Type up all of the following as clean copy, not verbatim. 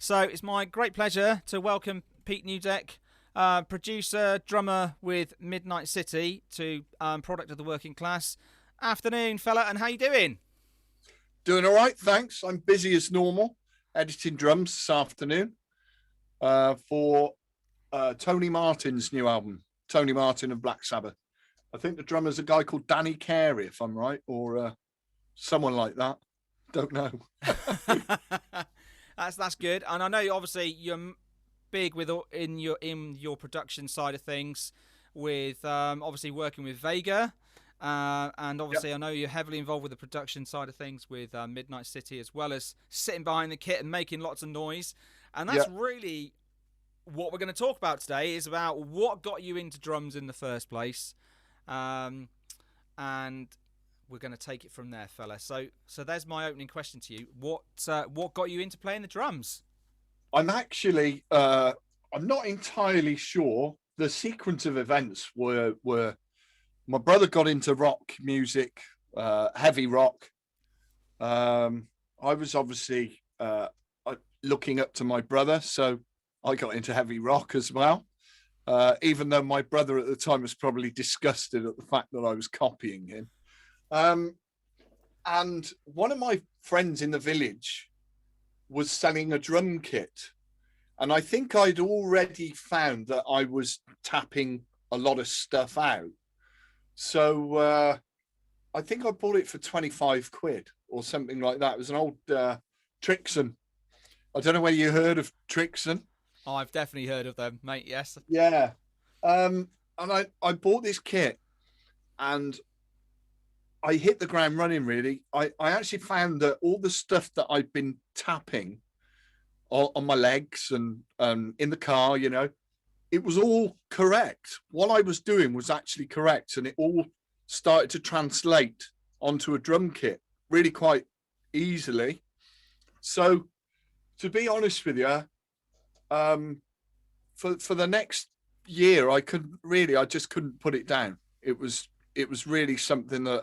So it's my great pleasure to welcome Pete Newdeck, producer, drummer with Midnite City, to Product of the Working Class. Afternoon, fella, and how you doing? Doing all right, thanks. I'm busy as normal, editing drums this afternoon for Tony Martin's new album, Tony Martin of Black Sabbath. I think the drummer's a guy called Danny Carey, if I'm right, or someone like that. Don't know. That's good, and I know obviously you're big with in your production side of things, with obviously working with Vega. And Yep. obviously, I know you're heavily involved with the production side of things with Midnite City, as well as sitting behind the kit and making lots of noise. And that's Yep. really what we're going to talk about today, is about what got you into drums in the first place. Um, and we're going to take it from there, fella. So there's my opening question to you. What got you into playing the drums? I'm actually, I'm not entirely sure. The sequence of events were my brother got into rock music, heavy rock. I was obviously looking up to my brother, so I got into heavy rock as well. Even though my brother at the time was probably disgusted at the fact that I was copying him. And one of my friends in the village was selling a drum kit. And I think I'd already found that I was tapping a lot of stuff out. So I think I bought it for 25 quid or something like that. It was an old Trixon. I don't know whether you heard of Trixon. Oh, I've definitely heard of them, mate. Yes. Yeah. And I bought this kit and I hit the ground running, really. I actually found that all the stuff that I'd been tapping on my legs and in the car, it was all correct. What I was doing was actually correct. And it all started to translate onto a drum kit really quite easily. So to be honest with you, for the next year, I just couldn't put it down. It was really something that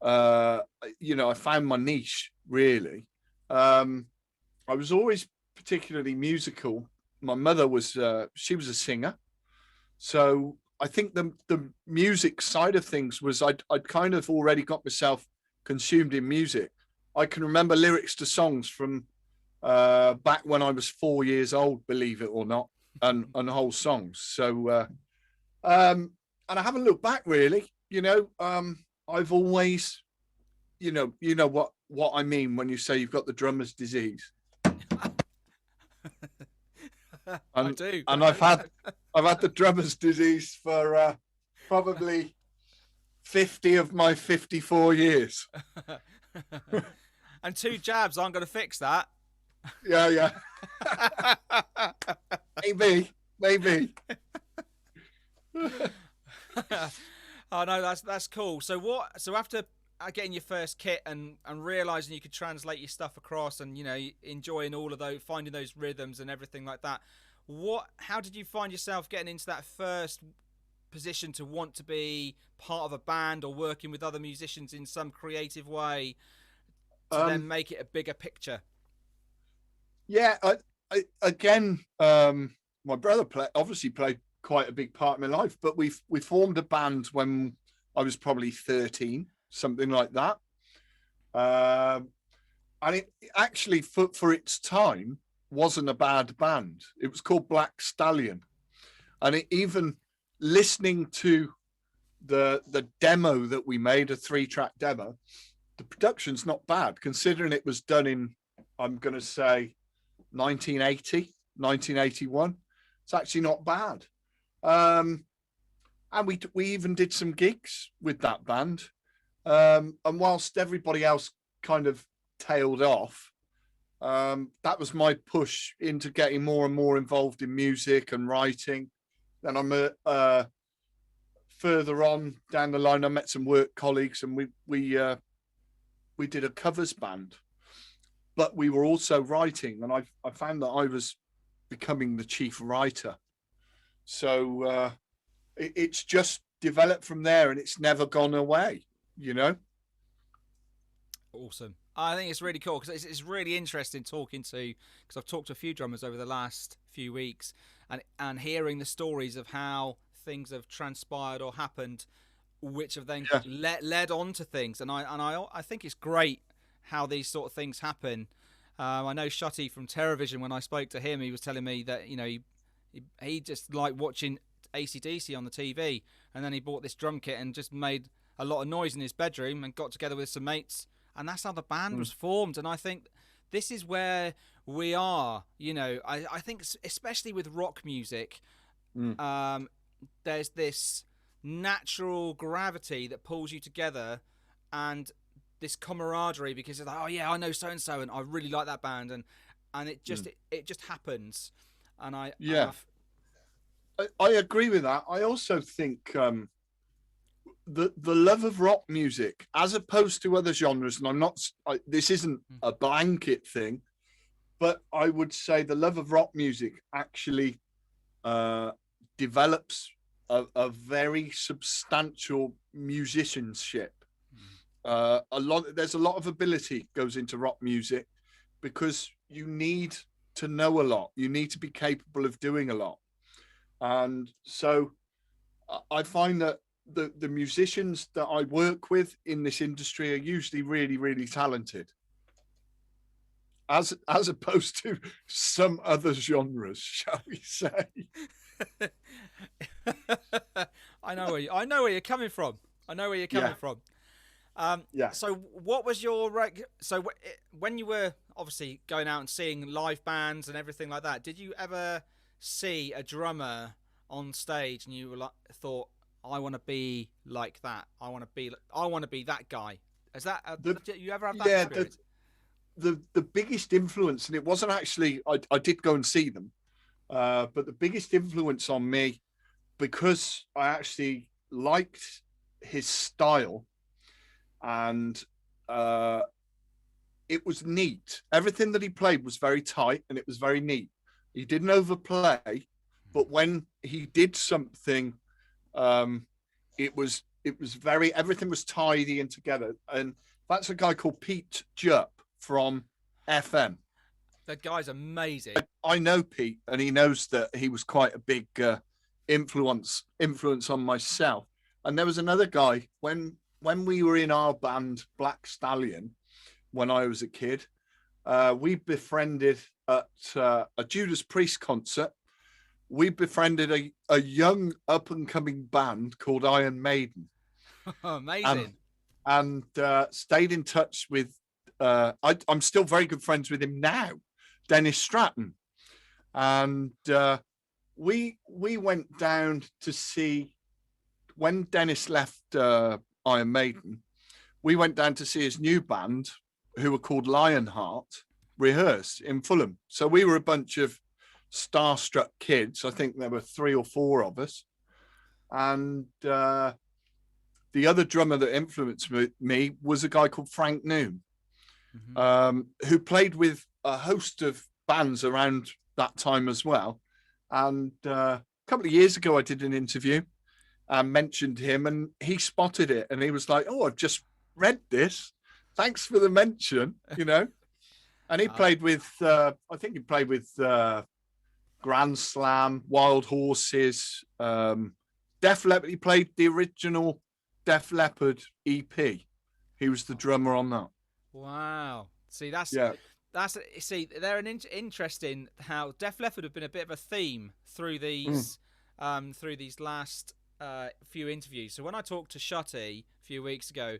I found my niche, really. I was always particularly musical. My mother was, she was a singer. So I think the music side of things was I'd kind of already got myself consumed in music. I can remember lyrics to songs from back when I was 4 years old, believe it or not, and whole songs. So, and I haven't looked back really. I've always, what I mean when you say you've got the drummer's disease. I And do. and I've had the drummer's disease for probably 50 of my 54 years. And two jabs aren't going to fix that. Yeah, yeah. Maybe. Oh no, that's cool. So after getting your first kit and realizing you could translate your stuff across, and enjoying all of those, finding those rhythms and everything like that, how did you find yourself getting into that first position to want to be part of a band or working with other musicians in some creative way to then make it a bigger picture? Yeah, again, my brother obviously played quite a big part in my life, but we formed a band when I was probably 13, something like that. And it actually, for its time, wasn't a bad band. It was called Black Stallion. And even listening to the demo that we made, a 3-track demo, the production's not bad, considering it was done in, I'm going to say, 1980, 1981. It's actually not bad. And we even did some gigs with that band. And whilst everybody else kind of tailed off, that was my push into getting more and more involved in music and writing. Then I'm further on down the line, I met some work colleagues, and we did a covers band, but we were also writing, and I found that I was becoming the chief writer. So it's just developed from there, and it's never gone away. Awesome. I think it's really cool because it's really interesting talking to, because I've talked to a few drummers over the last few weeks, and hearing the stories of how things have transpired or happened, which have then Yeah, led on to things, and I think it's great how these sort of things happen. I know Shutty from Terrorvision, when I spoke to him, he was telling me that he just liked watching AC/DC on the TV, and then he bought this drum kit and just made a lot of noise in his bedroom and got together with some mates, and that's how the band was formed. And I think this is where we are. I think especially with rock music, mm, there's this natural gravity that pulls you together, and this camaraderie, because it's like, oh yeah, I know so and so, and I really like that band, and it just happens. And yeah. I agree with that. I also think the love of rock music, as opposed to other genres, and this isn't a blanket thing, but I would say the love of rock music actually develops a very substantial musicianship. There's a lot of ability goes into rock music, because you need to know a lot. You need to be capable of doing a lot. And so I find that the musicians that I work with in this industry are usually really, really talented, as opposed to some other genres, shall we say. I know where you're coming from. Yeah. Yeah. So what was your when you were obviously going out and seeing live bands and everything like that, did you ever see a drummer on stage and you were thought, I want to be like that, I want to be that guy? Is that did you ever have that experience? The biggest influence, and it wasn't actually, I did go and see them, but the biggest influence on me, because I actually liked his style, and it was neat. Everything that he played was very tight, and it was very neat. He didn't overplay, but when he did something, everything was tidy and together. And that's a guy called Pete Jupp from FM. That guy's amazing. I know Pete, and he knows that he was quite a big influence on myself. And there was another guy when we were in our band Black Stallion, when I was a kid. We befriended at a Judas Priest concert. We befriended a young up and coming band called Iron Maiden. Amazing. And stayed in touch with. I'm still very good friends with him now, Dennis Stratton, and we went down to see, when Dennis left Iron Maiden, we went down to see his new band, who were called Lionheart, rehearse in Fulham. So we were a bunch of starstruck kids. I think there were 3 or 4 of us, and the other drummer that influenced me was a guy called Frank Noon, who played with a host of bands around that time as well. And a couple of years ago, I did an interview and mentioned him, and he spotted it, and he was like, "Oh, I've just read this. Thanks for the mention," And he played with, I think he played with Grand Slam, Wild Horses, Def Leppard. He played the original Def Leppard EP. He was the drummer on that. Wow. See, they're an interesting, how Def Leppard have been a bit of a theme through these last few interviews. So when I talked to Shutty a few weeks ago,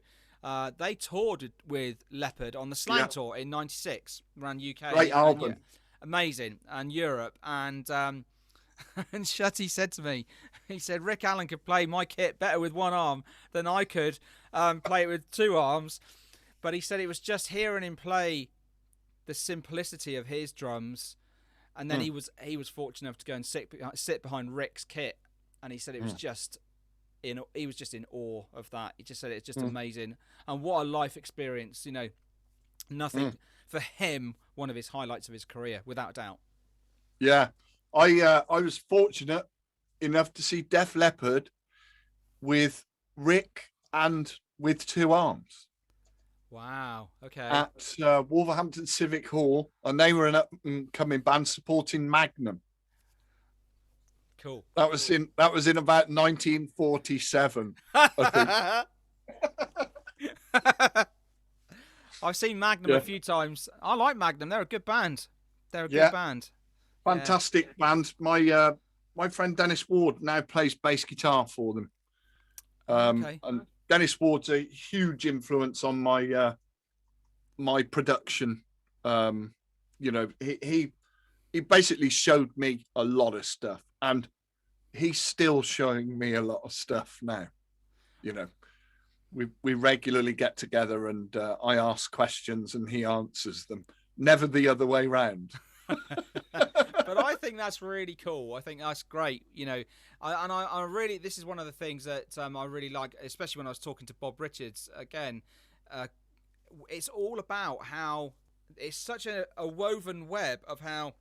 they toured with Leppard on the Slang Tour in '96 around UK. Great album. Amazing. And Europe. And and Shutty said to me, he said, Rick Allen could play my kit better with one arm than I could play it with 2 arms. But he said it was just hearing him play the simplicity of his drums, and then he was fortunate enough to go and sit behind Rick's kit, and he said it was he was just in awe of that. He just said it's just amazing, and what a life experience. Nothing for him, one of his highlights of his career, without doubt. Yeah, I was fortunate enough to see Def Leppard with Rick and with 2 arms. Wow. Okay. at Wolverhampton Civic Hall, and they were an up and coming band supporting Magnum. Cool. That was in about 1947, I think. I've seen Magnum a Yeah, few times. I like Magnum. They're a good band. They're a good yeah, band. Yeah. fantastic band. My friend Dennis Ward now plays bass guitar for them. Oh, okay. And Dennis Ward's a huge influence on my production. You know, he basically showed me a lot of stuff, and he's still showing me a lot of stuff now. You know, we regularly get together, and I ask questions and he answers them. Never the other way round. But I think that's really cool. I think that's great. You know, I really, this is one of the things that I really like, especially when I was talking to Bob Richards again. Uh, it's all about how it's such a woven web of how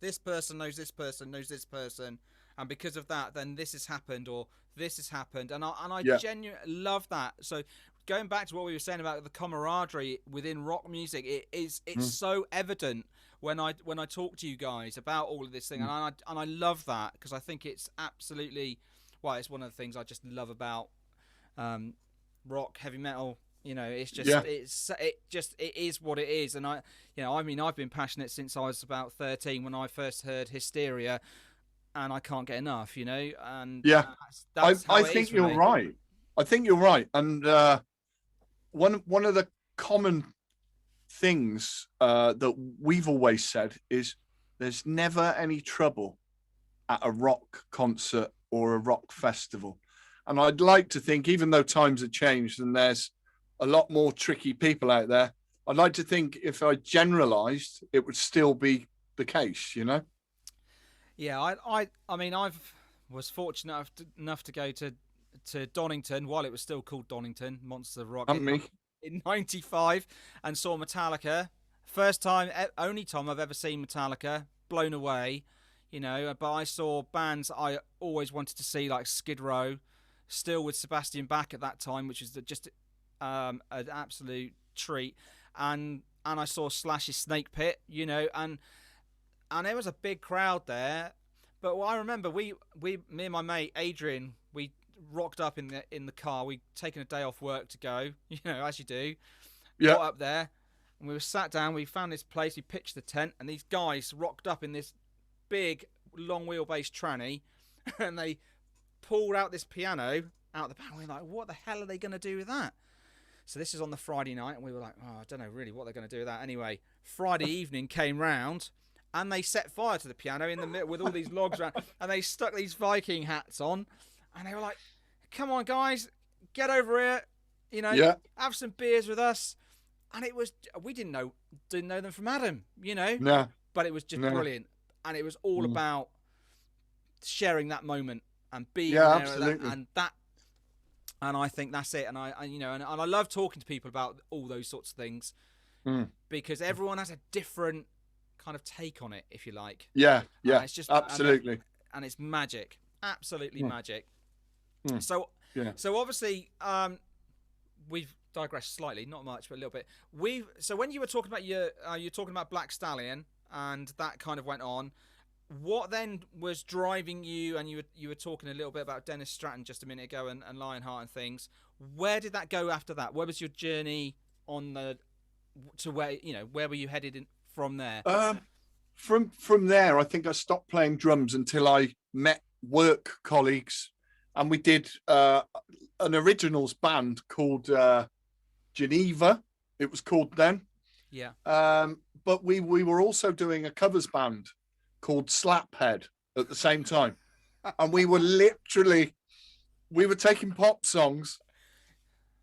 this person knows this person knows this person, and because of that, then this has happened or this has happened, and I Yeah. genuinely love that. So going back to what we were saying about the camaraderie within rock music, it's so evident when I talk to you guys about all of this thing, and I love that because I think it's absolutely, well, it's one of the things I just love about rock, heavy metal. You know, it's just Yeah. it is what it is, and I mean, I've been passionate since I was about 13 when I first heard Hysteria, and I can't get enough. You know, and Yeah. that's how I it is think for you're me. right. I think you're right. And one of the common things that we've always said is there's never any trouble at a rock concert or a rock festival. And I'd like to think, even though times have changed and there's a lot more tricky people out there, I'd like to think if I generalized, it would still be the case, you know? Yeah, I mean, I've was fortunate enough to go to Donington while it was still called Donington Monsters of Rock Not me. in '95 and saw Metallica. First time, only time I've ever seen Metallica. Blown away, you know. But I saw bands I always wanted to see, like Skid Row, still with Sebastian Bach at that time, which is just an absolute treat. And I saw Slash's Snake Pit, you know, and there was a big crowd there. But what I remember, me and my mate Adrian, we rocked up in the car. We'd taken a day off work to go, you know, as you do. Yeah. Got up there, and we were sat down. We found this place. We pitched the tent, and these guys rocked up in this big, long wheelbase tranny, and they pulled out this piano out the back. We were like, what the hell are they going to do with that? So this is on the Friday night, and we were like, oh, I don't know really what they're going to do with that. Anyway, Friday evening came round, and they set fire to the piano in the middle with all these logs around, and they stuck these Viking hats on, and they were like, come on, guys, get over here, you know, Yeah. have some beers with us. And it was, we didn't know them from Adam, you know, No. but it was just No. brilliant. And it was all about sharing that moment and being Yeah, there absolutely. and I think that's it. And I you know, and I love talking to people about all those sorts of things because everyone has a different kind of take on it, if you like. Yeah. Yeah. It's just Absolutely. and it's magic, absolutely magic. Mm. So Yeah. so obviously we've digressed slightly, not much, but a little bit. So when you were talking about you're talking about Black Stallion and that kind of went on. What then was driving you? And you were talking a little bit about Dennis Stratton just a minute ago and Lionheart and things. Where did that go after that? Where was your journey to where, you know, where were you headed from there? From there, I think I stopped playing drums until I met work colleagues, and we did an originals band called Geneva. It was called then. Yeah. But we were also doing a covers band called Slaphead at the same time, and we were taking pop songs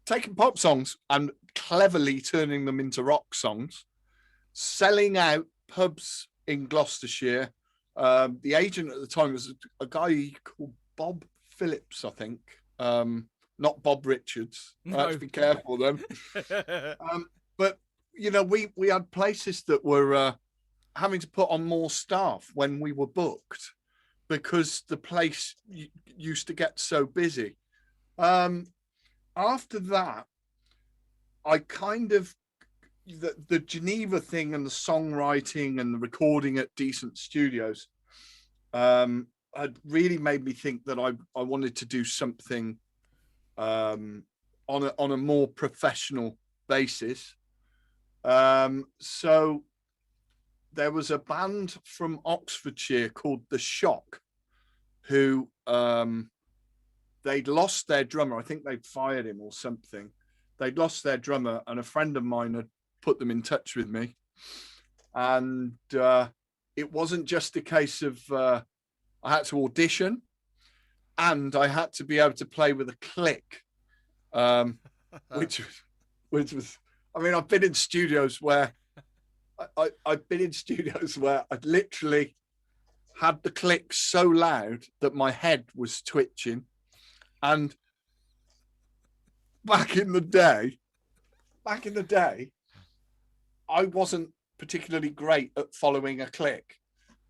and cleverly turning them into rock songs, selling out pubs in Gloucestershire. The agent at the time was a guy called Bob Phillips, I think. Not Bob Richards. No. I have to be careful then. But you know, we had places that were having to put on more staff when we were booked because the place used to get so busy. After that, I kind of, the Geneva thing and the songwriting and the recording at decent studios had really made me think that I wanted to do something on a more professional basis. So there was a band from Oxfordshire called The Shock, who they'd lost their drummer. I think they'd fired him or something. They'd lost their drummer, and a friend of mine had put them in touch with me. And it wasn't just a case of I had to audition, and I had to be able to play with a click, which was, I mean, I've been in studios where I've been in studios where I'd literally had the click so loud that my head was twitching. And back in the day, I wasn't particularly great at following a click.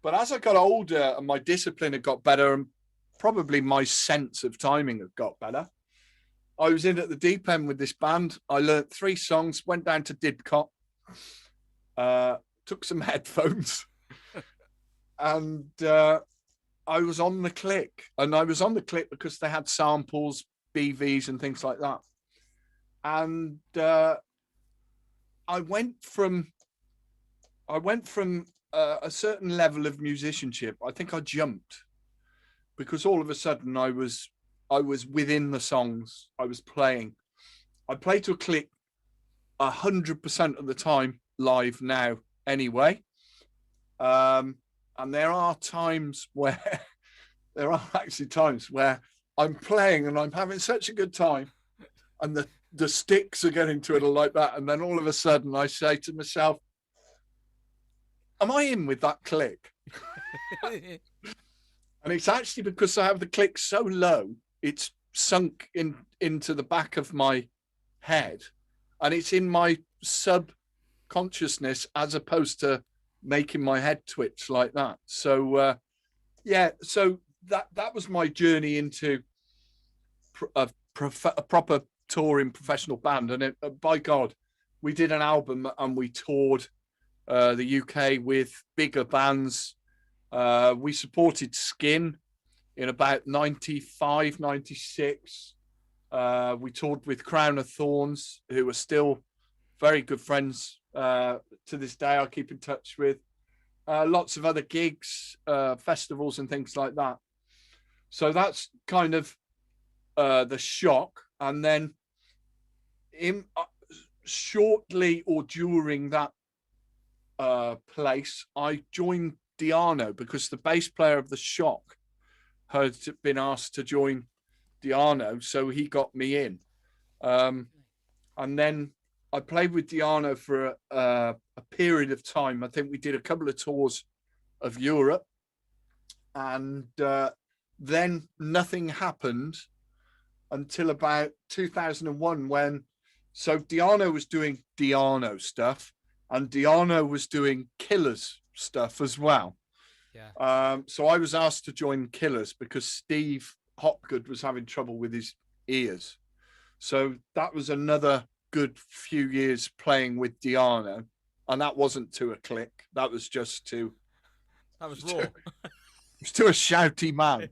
But as I got older and my discipline had got better, and probably my sense of timing had got better, I was in at the deep end with this band. I learnt 3 songs, went down to Didcot, took some headphones, and I was on the click. And I was on the click because they had samples, BVs and things like that. And I went from a certain level of musicianship. I think I jumped, because all of a sudden I was within the songs I was playing. I play to a click 100% of the time live now anyway. And there are actually times where I'm playing and I'm having such a good time, and the sticks are getting to it all like that. And then all of a sudden I say to myself, am I in with that click? And it's actually because I have the click so low, it's sunk into the back of my head, and it's in my subconsciousness as opposed to making my head twitch like that. So so that was my journey into a proper touring professional band. And by God, we did an album and we toured the UK with bigger bands. We supported Skin in about 95, 96. We toured with Crown of Thorns, who are still very good friends to this day. I keep in touch with lots of other gigs, festivals and things like that. So that's kind of The Shock. And then shortly or during that place, I joined Diano, because the bass player of The Shock had been asked to join Diano, so he got me in. And then I played with Diano for a period of time. I think we did a couple of tours of Europe, and then nothing happened until about 2001, when Diano was doing Diano stuff, and Diano was doing Killers stuff as well. Yeah. So I was asked to join Killers because Steve Hopgood was having trouble with his ears. So that was another good few years playing with Diano, and that wasn't to a click. That was just to. That was raw. It was to a shouty man.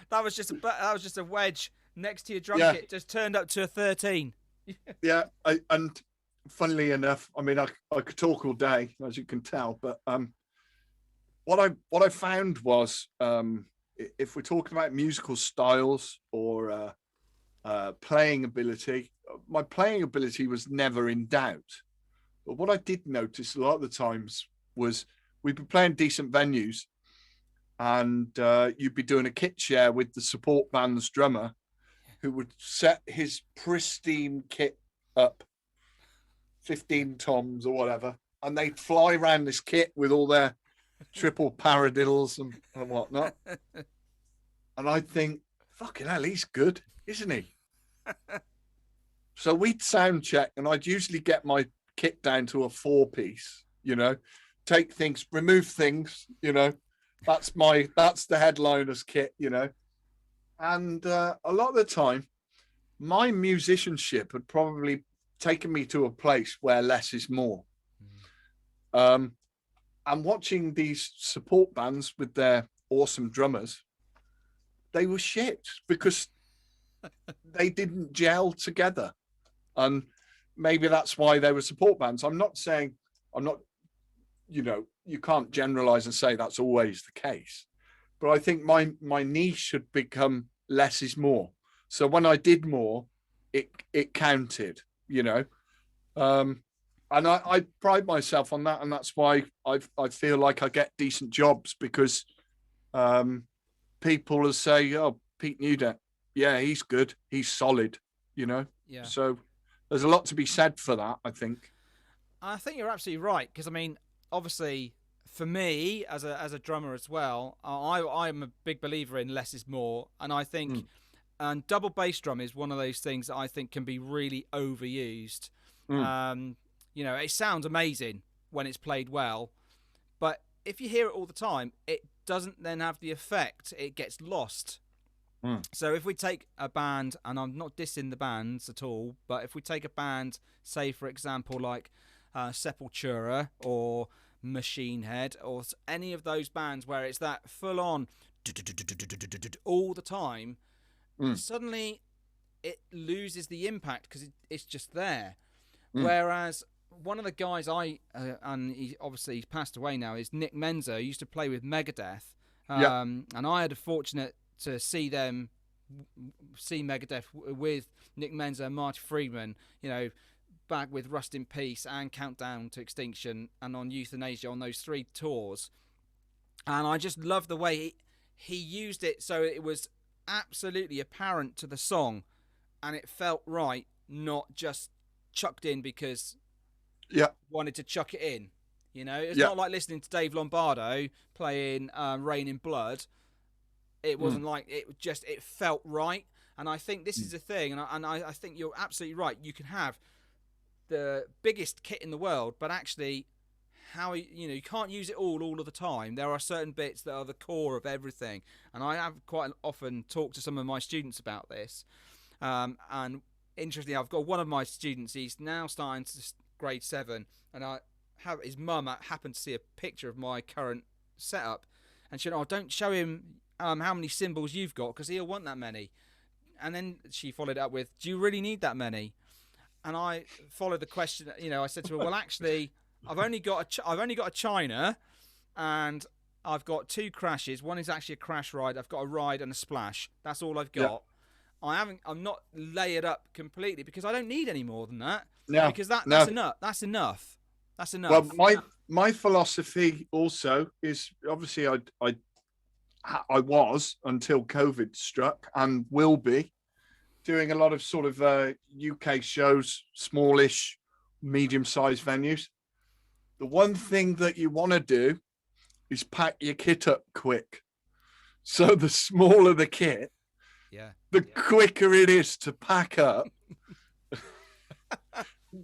That was just a wedge next to your drum kit, just turned up to a 13. Yeah, and funnily enough, I mean, I could talk all day, as you can tell, but what I found was, if we're talking about musical styles or playing ability, my playing ability was never in doubt. But what I did notice a lot of the times was we'd be playing decent venues, and you'd be doing a kit share with the support band's drummer, who would set his pristine kit up, 15 toms or whatever, and they'd fly around this kit with all their triple paradiddles and whatnot. And I'd think, fucking hell, he's good, isn't he? So we'd sound check, and I'd usually get my kit down to a 4-piece, take things, remove things, that's the headliner's kit, and a lot of the time my musicianship had probably taken me to a place where less is more. And watching these support bands with their awesome drummers, they were shit because they didn't gel together. And maybe that's why they were support bands. I'm not, you can't generalize and say that's always the case. But I think my niche should become less is more. So when I did more, it counted, and I pride myself on that, and that's why I feel like I get decent jobs, because people will say, "Oh, Pete Newdeck, yeah, he's good, he's solid," Yeah. So there's a lot to be said for that, I think. I think you're absolutely right, because I mean, obviously, for me as a drummer as well, I'm a big believer in less is more, and I think. And double bass drum is one of those things that I think can be really overused. It sounds amazing when it's played well, but if you hear it all the time, it doesn't then have the effect. It gets lost. So if we take a band, and I'm not dissing the bands at all, but if we take a band, say for example like Sepultura or Machine Head or any of those bands where it's that full on all the time, suddenly it loses the impact because it's just there. Whereas one of the guys and he's passed away now, is Nick Menza, who used to play with Megadeth. And I had a fortunate to see Megadeth with Nick Menza and Marty Friedman, back with Rust in Peace and Countdown to Extinction and on Euthanasia, on those 3 tours. And I just loved the way he used it, so it was absolutely apparent to the song and it felt right, not just chucked in because wanted to chuck it in. It's not like listening to Dave Lombardo playing Rain in Blood. It wasn't like it felt right. And I think this is the thing, and I think you're absolutely right. You can have the biggest kit in the world, but actually you can't use it all of the time. There are certain bits that are the core of everything, and I have quite often talked to some of my students about this. And interestingly, I've got one of my students. He's now starting to grade 7, and his mum happened to see a picture of my current setup, and she said, "Oh, don't show him how many cymbals you've got, because he'll want that many." And then she followed up with, "Do you really need that many?" And I followed the question. I said to her, "Well, actually, I've only got a China, and I've got 2 crashes. One is actually a crash ride. I've got a ride and a splash. That's all I've got. I'm not layered up completely because I don't need any more than that. Because that's enough. That's enough. That's enough." Well, my philosophy also is, obviously I was, until COVID struck, and will be doing a lot of sort of UK shows, smallish, medium-sized venues. The one thing that you want to do is pack your kit up quick. So the smaller the kit, the quicker it is to pack up,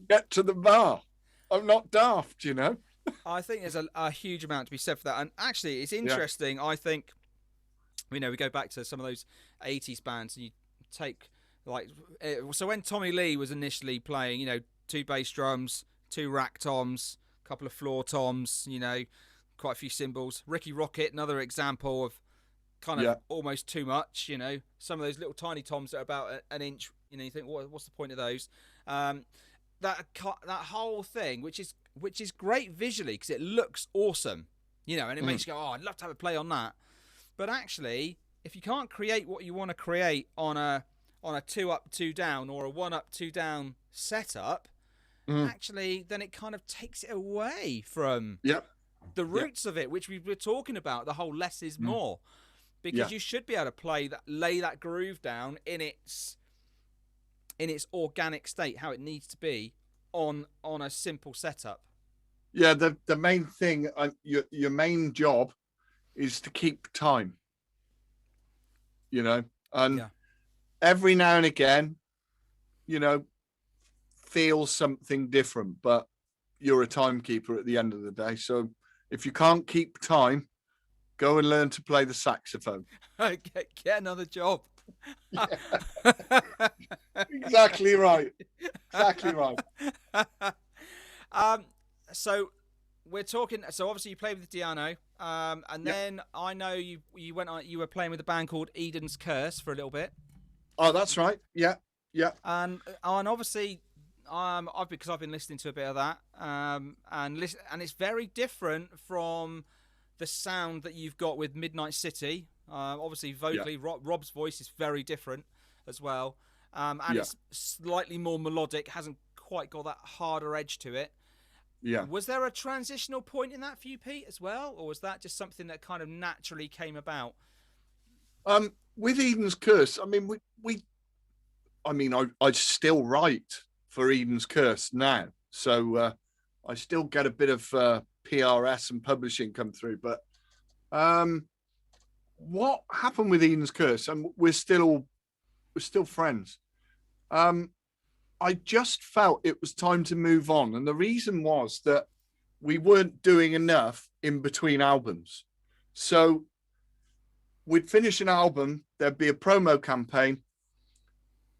get to the bar. I'm not daft, I think there's a huge amount to be said for that. And actually, it's interesting. I think, we go back to some of those 80s bands, and you take, so when Tommy Lee was initially playing, 2 bass drums, 2 rack toms, a couple of floor toms, quite a few cymbals. Ricky Rocket, another example of kind of almost too much, some of those little tiny toms that are about an inch, you think, what's the point of those? That whole thing, which is great visually because it looks awesome, and it makes you go, "Oh, I'd love to have a play on that." But actually, if you can't create what you want to create on a 2 up, 2 down, or a 1 up, 2 down setup, actually, then it kind of takes it away from the roots of it, which we were talking about, the whole less is more. Because you should be able to lay that groove down in its organic state, how it needs to be on a simple setup. Yeah, the main thing, your main job is to keep time. And every now and again, feel something different, but you're a timekeeper at the end of the day. So if you can't keep time, go and learn to play the saxophone. Get another job. Exactly right. Exactly right. um, so we're talking. So obviously you played with Diano, and Yeah. then I know you went on. You were playing with a band called Eden's Curse for a little bit, Oh, that's right. Yeah. Yeah. and obviously. I've been listening to a bit of that, and it's very different from the sound that you've got with Midnite City. Obviously, Yeah. vocally, Rob's voice is very different as well, and Yeah. it's slightly more melodic. Hasn't quite got that harder edge to it. Yeah. Was there a transitional point in that for you, Pete, as well, or was that just something that kind of naturally came about? With Eden's Curse, I mean, I still write for Eden's Curse now, so I still get a bit of PRS and publishing come through. But what happened with Eden's Curse? And we're still friends. I just felt it was time to move on, and the reason was that we weren't doing enough in between albums. So we'd finish an album, there'd be a promo campaign,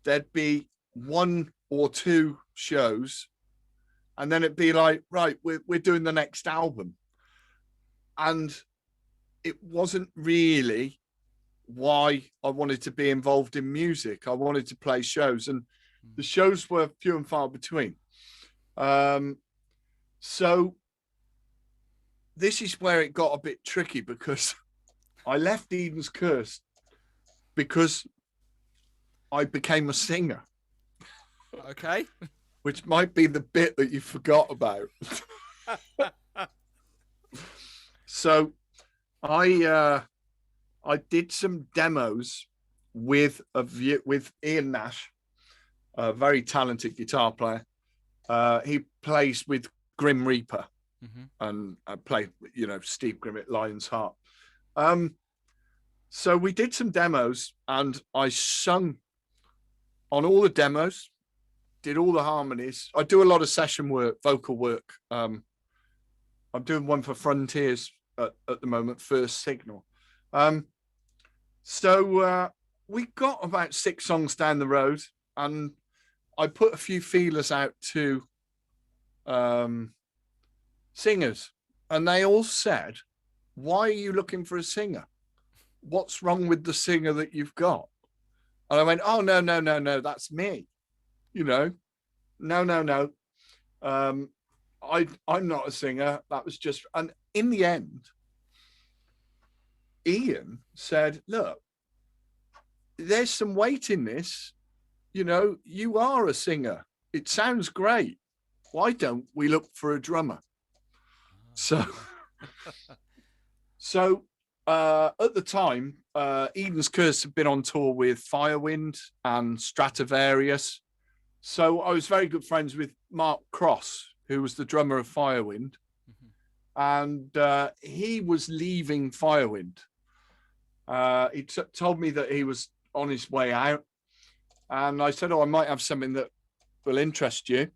there'd be one or two shows, and then it'd be like, right, we're doing the next album. And it wasn't really why I wanted to be involved in music. I wanted to play shows, and the shows were few and far between. So this is where it got a bit tricky, because I left Eden's Curse because I became a singer. Okay. Which might be the bit that you forgot about. So I did some demos with Ian Nash, a very talented guitar player. He plays with Grim Reaper, and I played, Steve Grimm at Lion's Heart. So we did some demos, and I sung on all the demos, did all the harmonies. I do a lot of session work, vocal work. I'm doing one for Frontiers at the moment, First Signal. So we got about 6 songs down the road, and I put a few feelers out to singers, and they all said, "Why are you looking for a singer? What's wrong with the singer that you've got?" And I went, "Oh, no, that's me. No. I'm not a singer. That was just..." And in the end, Ian said, "Look, there's some weight in this. You are a singer. It sounds great. Why don't we look for a drummer?" So at the time, Eden's Curse had been on tour with Firewind and Stratovarius. So I was very good friends with Mark Cross, who was the drummer of Firewind. And he was leaving Firewind. He told me that he was on his way out. And I said, "Oh, I might have something that will interest you."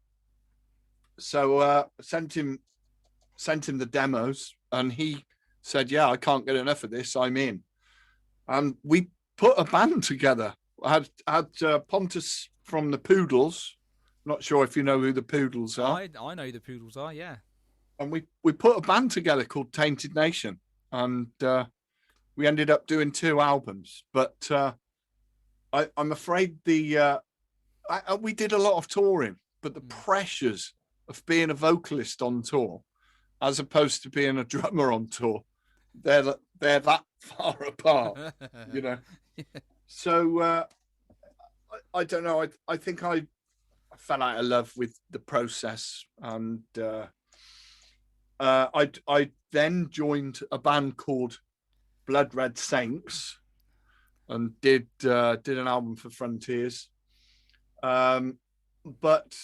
So sent him the demos, and he said, "Yeah, I can't get enough of this. I'm in." And we put a band together. I had Pontus from the Poodles. Not sure if you know who the Poodles are. I know who the Poodles are, yeah. And we put a band together called Tainted Nation, and we ended up doing 2 albums. But I'm afraid we did a lot of touring, but the pressures of being a vocalist on tour, as opposed to being a drummer on tour, they're that far apart, So I don't know. I think I fell out of love with the process, and I then joined a band called Blood Red Saints, and did an album for Frontiers, but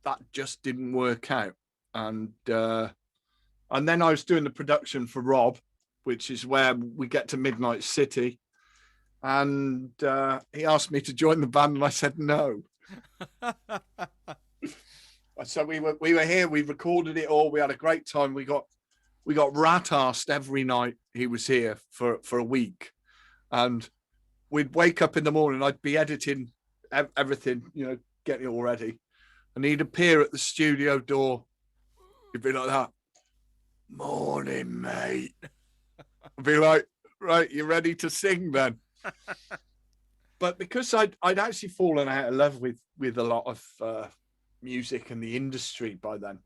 that just didn't work out. And then I was doing the production for Rob, which is where we get to Midnite City, and he asked me to join the band, and I said no. So we were here, we recorded it all, we had a great time. We got rat-arsed every night he was here for a week, and we'd wake up in the morning. I'd be editing everything, getting it all ready, and he'd appear at the studio door. He'd be like that. Morning, mate. I'd be like, right, you ready to sing then? But because I'd actually fallen out of love with a lot of music and the industry by then,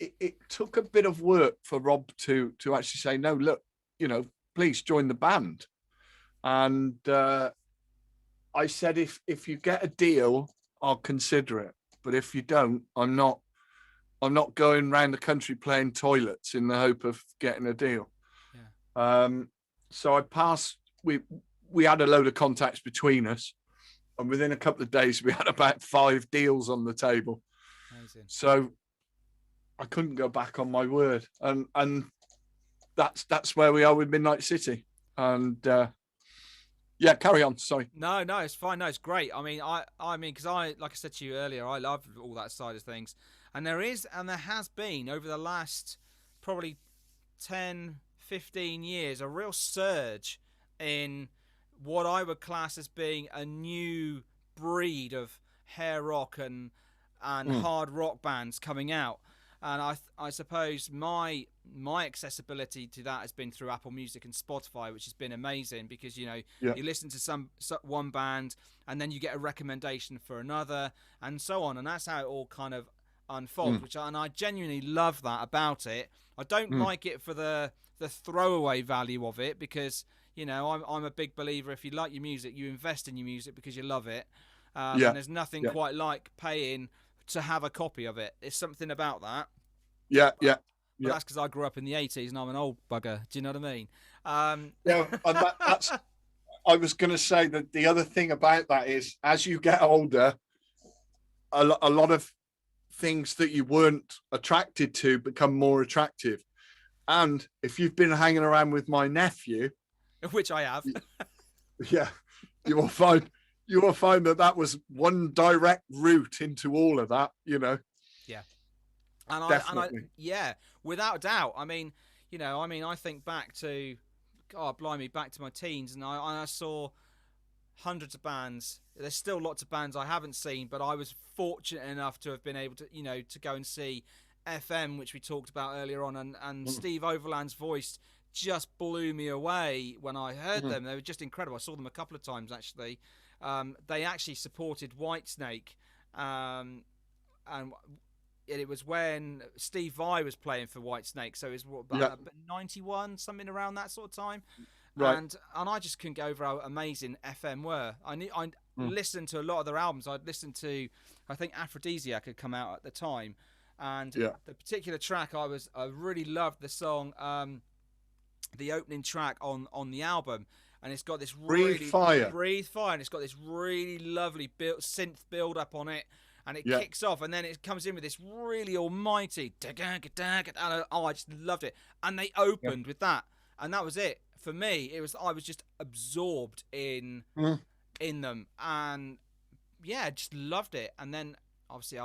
it took a bit of work for Rob to actually say, no, look, please join the band. And I said, if you get a deal, I'll consider it. But if you don't, I'm not going around the country playing toilets in the hope of getting a deal. Yeah. So I passed. We had a load of contacts between us, and within a couple of days, we had about 5 deals on the table. Amazing. So I couldn't go back on my word, and that's where we are with Midnite City. And yeah, carry on. Sorry. No, it's fine. No, it's great. I mean, because like I said to you earlier, I love all that side of things. And there has been over the last probably 10, 15 years, a real surge in what I would class as being a new breed of hair rock and hard rock bands coming out. And I suppose my accessibility to that has been through Apple Music and Spotify, which has been amazing because you listen to one band and then you get a recommendation for another and so on, and that's how it all kind of unfolds. And I genuinely love that about it. I don't like it for the throwaway value of it because I'm a big believer. If you like your music, you invest in your music because you love it. And there's nothing quite like paying to have a copy of it. It's something about that. But that's because I grew up in the 80s and I'm an old bugger. Do you know what I mean? That's. I was going to say that the other thing about that is, as you get older, a lot of things that you weren't attracted to become more attractive. And if you've been hanging around with my nephew, which I have, you will find that was one direct route into all of that. Yeah. And without a doubt. I mean, I think back to, back to my teens, and I saw hundreds of bands. There's still lots of bands I haven't seen, but I was fortunate enough to have been able to, to go and see FM, which we talked about earlier on, and Steve Overland's voice just blew me away when I heard them. They were just incredible. I saw them a couple of times actually. They actually supported Whitesnake, and it was when Steve Vai was playing for Whitesnake, so it was 91, something around that sort of time. Right. And I just couldn't get over how amazing FM were. I listened to a lot of their albums. I'd listened to, I think Aphrodisiac had come out at the time, and the particular track I really loved the song, the opening track on the album, and it's got this Breathe Fire, and it's got this really lovely synth build up on it. And it kicks off, and then it comes in with this really almighty, and I just loved it. And they opened with that, and that was it for me. I was just absorbed in them, and just loved it. And then obviously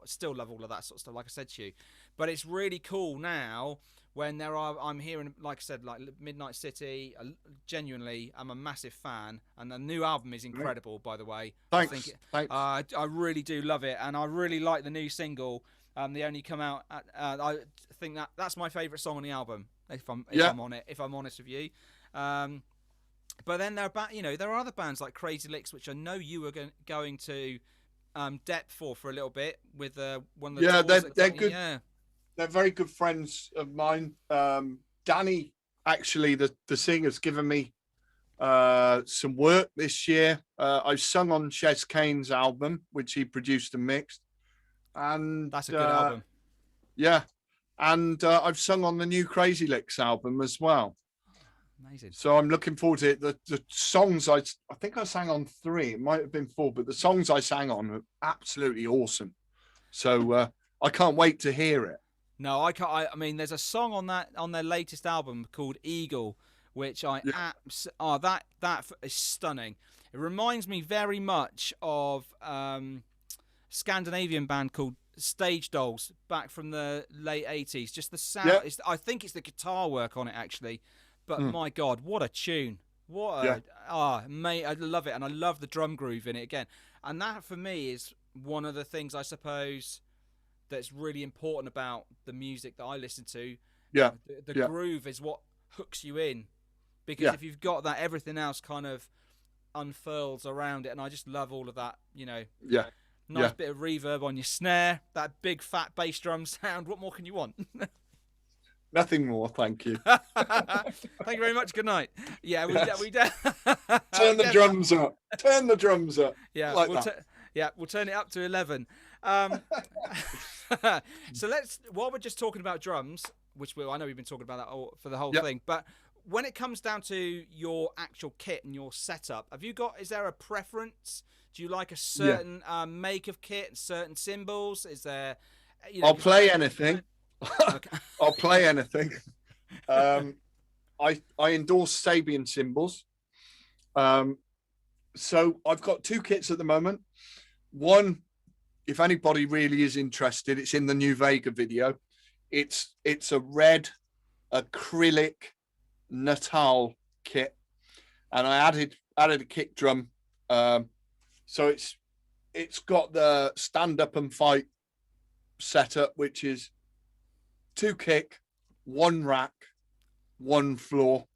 still love all of that sort of stuff, like I said to you. But it's really cool now when I'm hearing, like I said, like Midnite City. Genuinely, I'm a massive fan, and the new album is incredible, by the way. Thanks. I really do love it, and I really like the new single. They only come out. I think that's my favourite song on the album. If I'm honest with you. But then there are other bands like Crazy Licks, which I know you were going to depth for a little bit with one of the they're good. Yeah. They're very good friends of mine. Danny, actually, the singer's given me some work this year. I've sung on Chez Kane's album, which he produced and mixed. And that's a good album. Yeah. And I've sung on the new Crazy Licks album as well. Amazing. So I'm looking forward to it. The songs, I think I sang on 3. It might have been 4, but the songs I sang on are absolutely awesome. So I can't wait to hear it. No, I can't. I mean, there's a song on their latest album called Eagle, which that is stunning. It reminds me very much of Scandinavian band called Stage Dolls back from the late 80s. Just the sound. I think it's the guitar work on it actually, but my God, what a tune! What Yeah, mate, I love it, and I love the drum groove in it again. And that for me is one of the things I suppose that's really important about the music that I listen to. yeah, The yeah, groove is what hooks you in, because yeah, if you've got that, everything else kind of unfurls around it. And I just love all of that. yeah, Nice yeah. bit of reverb on your snare, that big fat bass drum sound. What more can you want? Nothing more, thank you. Thank you very much. Good night. Yeah, Yes. we Turn the drums up. Turn the drums up. yeah, Like that. we'll turn it up to 11. So while we're just talking about drums, I know we've been talking about that for the whole Yep. thing, but when it comes down to your actual kit and your setup, is there a preference? Do you like a certain make of kit and certain cymbals? Is there, I'll play anything. Okay. I'll play anything. I endorse Sabian cymbals. So I've got two kits at the moment. One, if anybody really is interested, it's in the new Vega video. It's a red acrylic Natal kit, and I added a kick drum. So it's got the stand up and fight setup, which is 2 kick, 1 rack, 1 floor.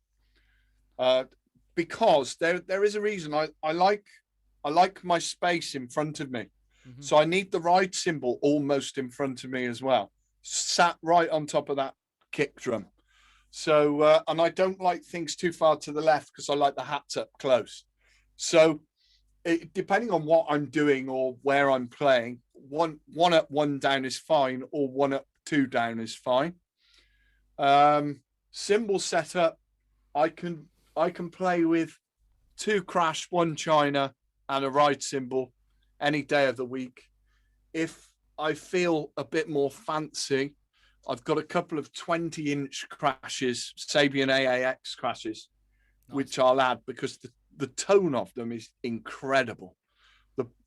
Because there is a reason I like my space in front of me. Mm-hmm. So I need the ride cymbal almost in front of me as well, sat right on top of that kick drum. So and I don't like things too far to the left because I like the hats up close. So depending on what I'm doing or where I'm playing, one up, 1 down is fine, or 1 up, 2 down is fine. Cymbal setup, I can play with 2 crash, 1 china, and a ride cymbal any day of the week. If I feel a bit more fancy, I've got a couple of 20-inch crashes, Sabian AAX crashes, nice, which I'll add because the tone of them is incredible.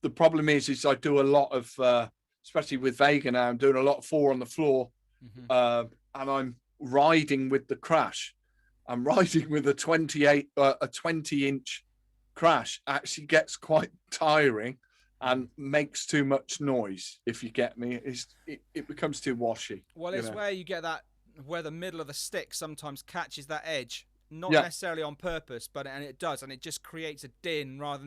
The problem is I do a lot of, especially with Vega now, I'm doing a lot of 4 on the floor, and I'm riding with the crash. I'm riding with a 20-inch crash. Actually gets quite tiring and makes too much noise, if you get me. It becomes too washy. Well, it's where you get that, where the middle of the stick sometimes catches that edge, not necessarily on purpose, but it does, and it just creates a din rather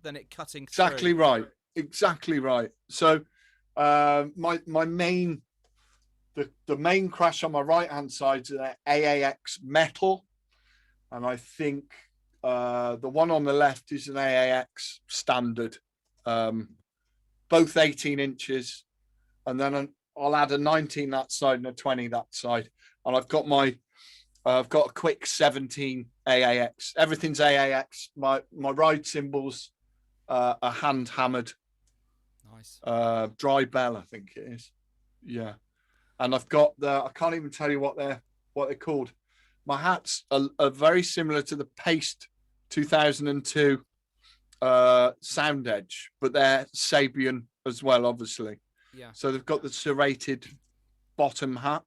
than it cutting exactly through. Exactly right. So my main the main crash on my right hand side is an AAX metal, and I think the one on the left is an AAX standard, both 18 inches, and then I'll add a 19 that side and a 20 that side, and I've got a quick 17 AAX. Everything's AAX. My ride cymbals are hand hammered. Nice. Dry bell, I think it is. Yeah, and I've got I can't even tell you what they're called. My hats are very similar to the Paste 2002 Sound Edge, but they're Sabian as well, obviously. Yeah. So they've got the serrated bottom hat,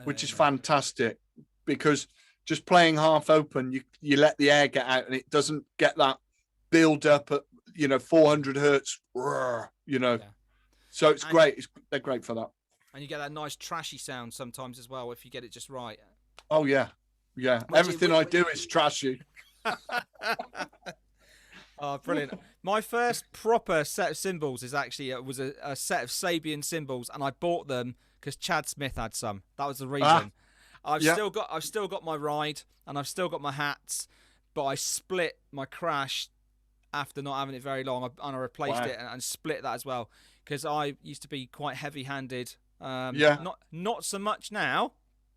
which is fantastic, because just playing half open, you let the air get out and it doesn't get that build up at 400 hertz. Yeah. So it's great. They're great for that. And you get that nice trashy sound sometimes as well if you get it just right. Oh yeah. Everything I do is trashy. Oh, brilliant. My first proper set of cymbals is actually was a set of Sabian cymbals, and I bought them because Chad Smith had some. That was the reason. I've still got my ride, and I've still got my hats, but I split my crash after not having it very long, and I replaced it and split that as well, because I used to be quite heavy-handed. Not so much now,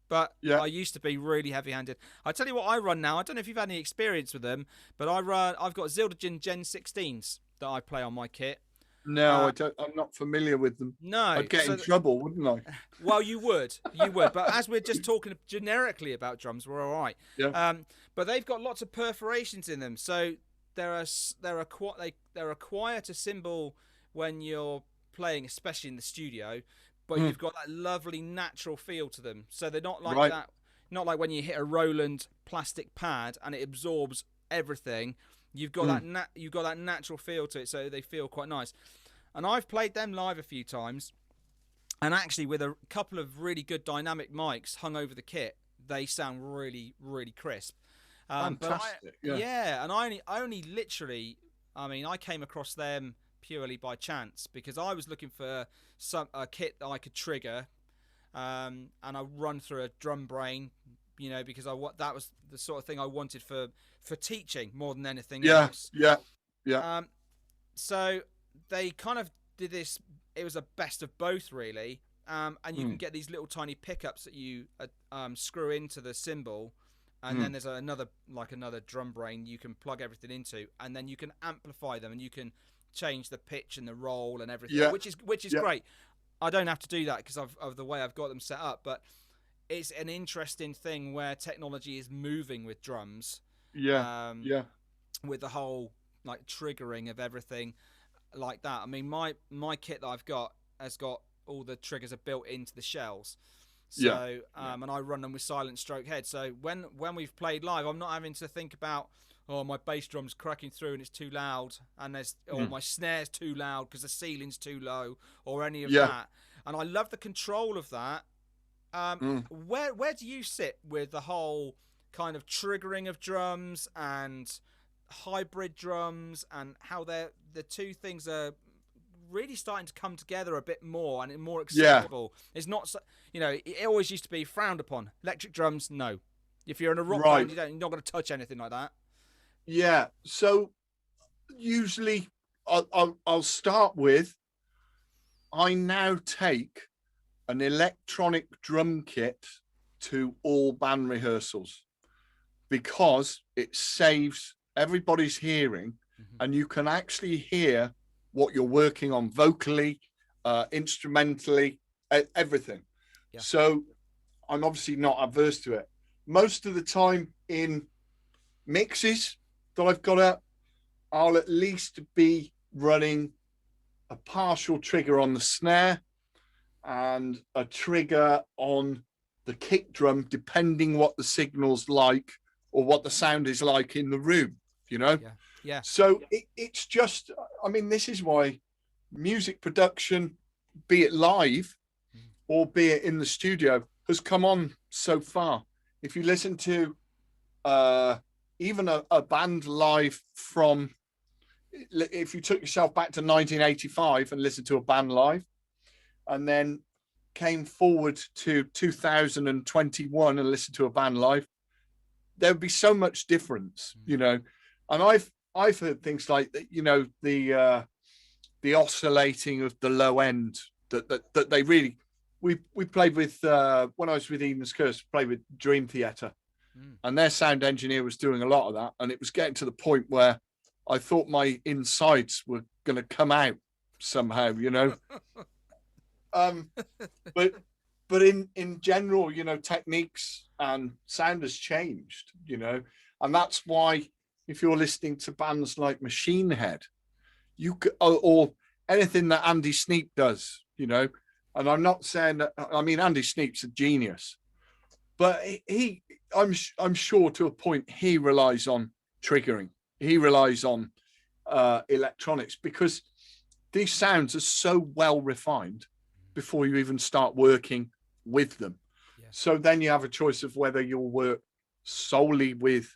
but I used to be really heavy-handed. I tell you what I run now. I don't know if you've had any experience with them, but I've got Zildjian Gen 16s that I play on my kit. No, I don't. I'm not familiar with them. No, I'd get in trouble, wouldn't I? Well, you would. But as we're just talking generically about drums, we're all right. Yeah. But they've got lots of perforations in them, so they're a quieter cymbal when you're playing, especially in the studio. But you've got that lovely natural feel to them. So they're not like that. Not like when you hit a Roland plastic pad and it absorbs everything. You've got you've got that natural feel to it, so they feel quite nice. And I've played them live a few times, and actually with a couple of really good dynamic mics hung over the kit, they sound really, really crisp. Fantastic. And I only literally, I mean, I came across them purely by chance because I was looking for a kit that I could trigger, and I run through a drum brain, you know, because that was the sort of thing I wanted for teaching more than anything else. Yeah. So they kind of did this. It was a best of both, really. And you can get these little tiny pickups that you screw into the cymbal, and then there's another drum brain you can plug everything into, and then you can amplify them, and you can change the pitch and the roll and everything, which is great. I don't have to do that because of the way I've got them set up, but it's an interesting thing where technology is moving with drums. With the whole like triggering of everything like that. I mean, my kit that I've got has got all the triggers are built into the shells. So and I run them with silent stroke head. So when we've played live, I'm not having to think about, oh, my bass drum's cracking through and it's too loud, and or my snare's too loud because the ceiling's too low, or any of that. And I love the control of that. Where do you sit with the whole kind of triggering of drums and hybrid drums, and how the two things are really starting to come together a bit more and more acceptable? It's not, you know, it always used to be frowned upon. Electric drums, no. If you're in a rock band, you're not going to touch anything like that. Yeah. So usually I'll start with, I now take an electronic drum kit to all band rehearsals because it saves everybody's hearing, and you can actually hear what you're working on vocally, instrumentally, everything. So I'm obviously not averse to it. Most of the time in mixes that I've got up, I'll at least be running a partial trigger on the snare and a trigger on the kick drum, depending what the signal's like or what the sound is like in the room, you know? So it's just, I mean, this is why music production, be it live or be it in the studio, has come on so far. If you listen to even a band live from, if you took yourself back to 1985 and listened to a band live, and then came forward to 2021 and listened to a band live, there would be so much difference, you know. And I've heard things like that, you know, the oscillating of the low end that they really, we played with when I was with Eden's Curse, played with Dream Theater, and their sound engineer was doing a lot of that, and it was getting to the point where I thought my insides were going to come out somehow, you know. But in general, you know, techniques and sound has changed, you know, and that's why if you're listening to bands like Machine Head, you could, or anything that Andy Sneap does, you know, and I'm not saying that, I mean, Andy Sneap's a genius, but I'm sure to a point he relies on triggering, he relies on electronics, because these sounds are so well refined before you even start working with them. So then you have a choice of whether you'll work solely with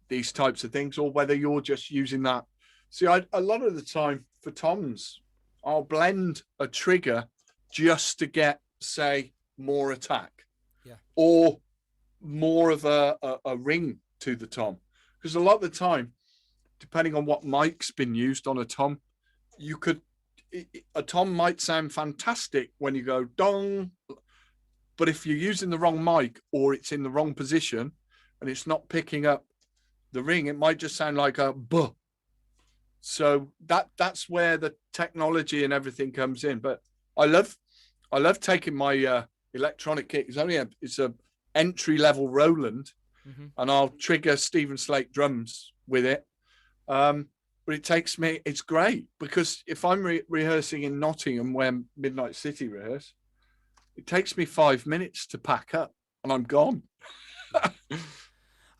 these types of things or whether you're just using that. See, a lot of the time for toms, I'll blend a trigger just to get, say, more attack or more of a ring to the tom. Because a lot of the time, depending on what mic's been used on a tom, a tom might sound fantastic when you go dong, but if you're using the wrong mic or it's in the wrong position and it's not picking up the ring, it might just sound like a buh. So that's where the technology and everything comes in. But I love taking my electronic kit. It's a entry level Roland, and I'll trigger Stephen Slate drums with it. But it takes me, it's great because if I'm rehearsing in Nottingham where Midnite City rehearse, it takes me 5 minutes to pack up and I'm gone.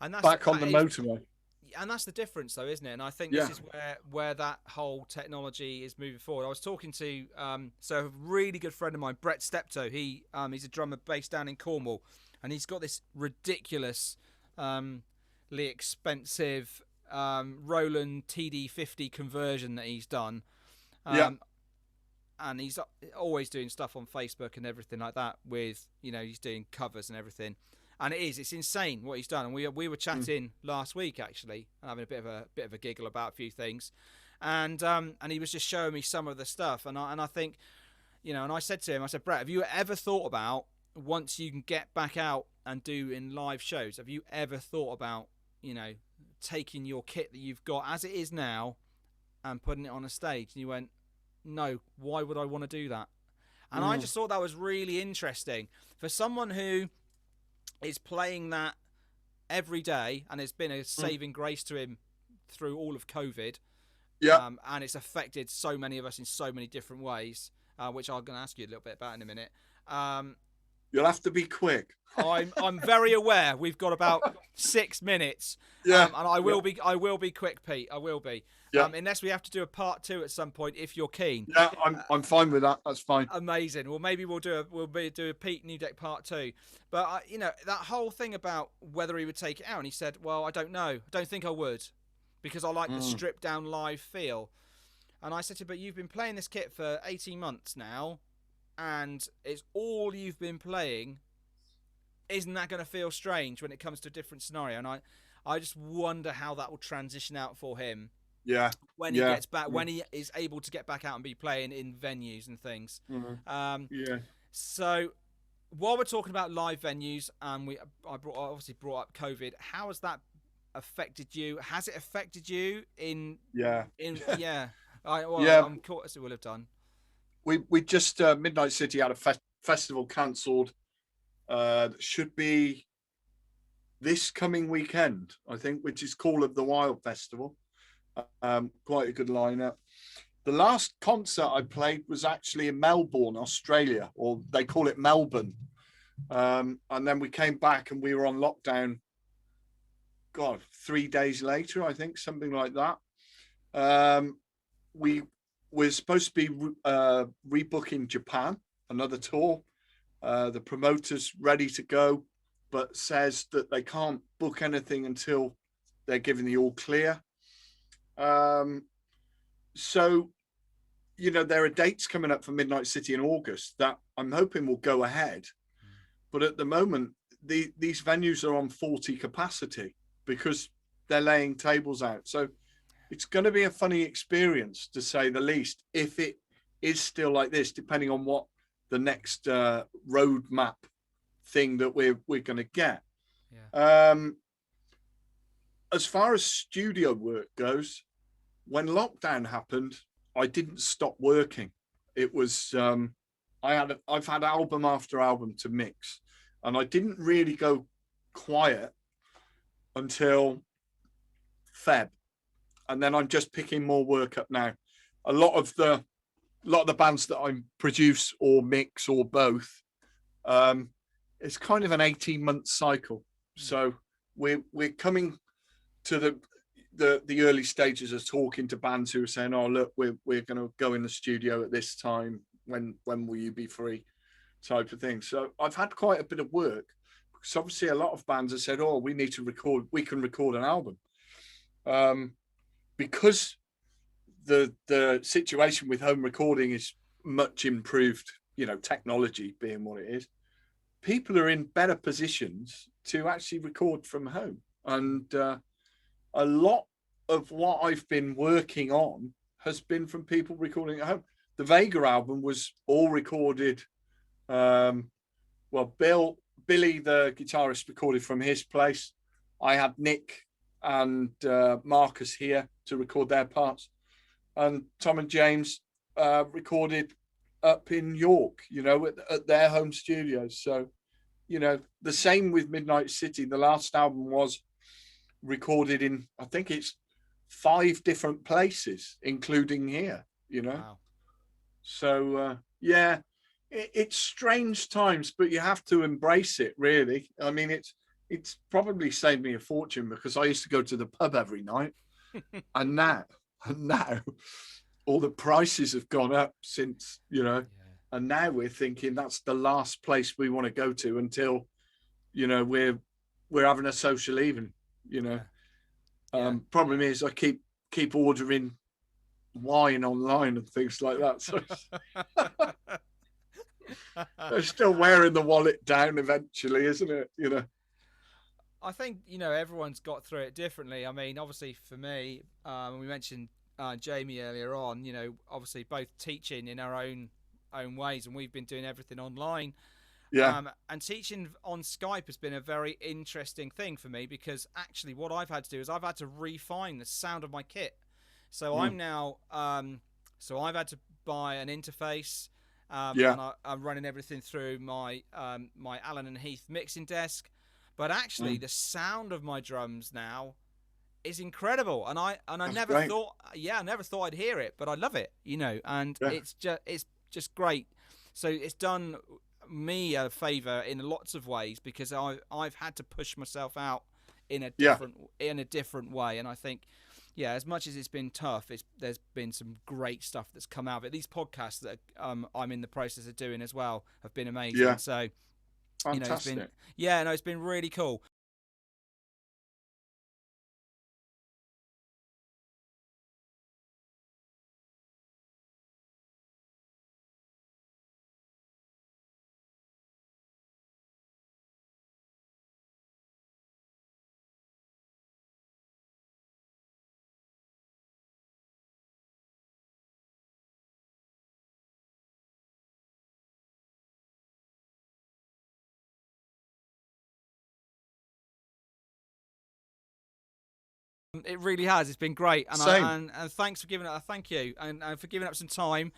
And that's back on the motorway. and that's the difference, though, isn't it? And I think Yeah. this is where that whole technology is moving forward. I was talking to so a really good friend of mine, Brett Steptoe. He's a drummer based down in Cornwall, and he's got this ridiculously expensive Roland TD50 conversion that he's done. Yeah. And he's always doing stuff on Facebook and everything like that with, he's doing covers and everything. And it's insane what he's done. And we were chatting last week, actually, and having a bit of a giggle about a few things. And he was just showing me some of the stuff. And I think, and I said to him, I said, Brett, have you ever thought about, once you can get back out and do in live shows, have you ever thought about, taking your kit that you've got as it is now and putting it on a stage? And he went, no, why would I want to do that? And I just thought that was really interesting for someone who is playing that every day, and it's been a saving grace to him through all of COVID. Yeah. And it's affected so many of us in so many different ways, which I'm going to ask you a little bit about in a minute. You'll have to be quick. I'm very aware we've got about 6 minutes. Yeah. And I will be quick, Pete. I will be. Yeah. Unless we have to do a part 2 at some point, if you're keen. Yeah, I'm fine with that. That's fine. Amazing. Well, maybe we'll do a Pete Newdeck part 2. But that whole thing about whether he would take it out, and he said, "Well, I don't know. I don't think I would, because I like the stripped down live feel." And I said to him, "But you've been playing this kit for 18 months now, and it's all you've been playing. Isn't that going to feel strange when it comes to a different scenario?" And I just wonder how that will transition out for him. Yeah. When he gets back, when he is able to get back out and be playing in venues and things. Yeah. So while we're talking about live venues, and I obviously brought up COVID, how has that affected you? Has it affected you in? Yeah. I'm caught as it will have done. We just Midnite City had a festival cancelled. Should be this coming weekend, I think, which is Call of the Wild Festival. Quite a good lineup. The last concert I played was actually in Melbourne, Australia, or they call it Melbourne. And then we came back and we were on lockdown. 3 days later, I think, something like that. We were supposed to be rebooking Japan, another tour. The promoter's ready to go, but says that they can't book anything until they're given the all clear. So, there are dates coming up for Midnite City in August that I'm hoping will go ahead. But at the moment, these venues are on 40 capacity because they're laying tables out. So it's going to be a funny experience, to say the least, if it is still like this, depending on what the next roadmap thing that we're going to get. Yeah. As far as studio work goes, when lockdown happened, I didn't stop working. It was I've had album after album to mix, and I didn't really go quiet until Feb, and then I'm just picking more work up now. A lot of the bands that I produce or mix or both, it's kind of an 18-month cycle. So we're coming to the early stages of talking to bands who are saying, "Oh, look, we're going to go in the studio at this time. When will you be free?" type of thing. So I've had quite a bit of work, because obviously a lot of bands have said, "Oh, we need to record. We can record an album," because the situation with home recording is much improved. Technology being what it is, people are in better positions to actually record from home, and a lot of what I've been working on has been from people recording at home. The Vega album was all recorded. Billy, the guitarist, recorded from his place. I had Nick and Marcus here to record their parts. And Tom and James recorded up in York, at their home studios. So, the same with Midnite City. The last album was recorded in, I think it's 5 different places, including here, Wow. So it's strange times, but you have to embrace it, really. I mean, it's probably saved me a fortune, because I used to go to the pub every night, and now all the prices have gone up since, and now we're thinking that's the last place we want to go to until, we're having a social evening. Problem is, I keep ordering wine online and things like that, so they're still wearing the wallet down eventually, isn't it? I think everyone's got through it differently. I mean, obviously for me, we mentioned Jamie earlier on. Obviously both teaching in our own ways, and we've been doing everything online. And teaching on Skype has been a very interesting thing for me, because actually what I've had to do is I've had to refine the sound of my kit. So I'm now, so I've had to buy an interface, and I'm running everything through my my Allen and Heath mixing desk. But actually, the sound of my drums now is incredible, and I never thought, I never thought I'd hear it, but I love it, and it's just great. So it's done me a favor in lots of ways, because I've had to push myself out in a different way, and I think, as much as it's been tough, there's been some great stuff that's come out of it. These podcasts that I'm in the process of doing as well have been amazing. Yeah. So. Fantastic. It's been really cool. It really has. It's been great, and and thanks for giving it. Thank you, and for giving up some time.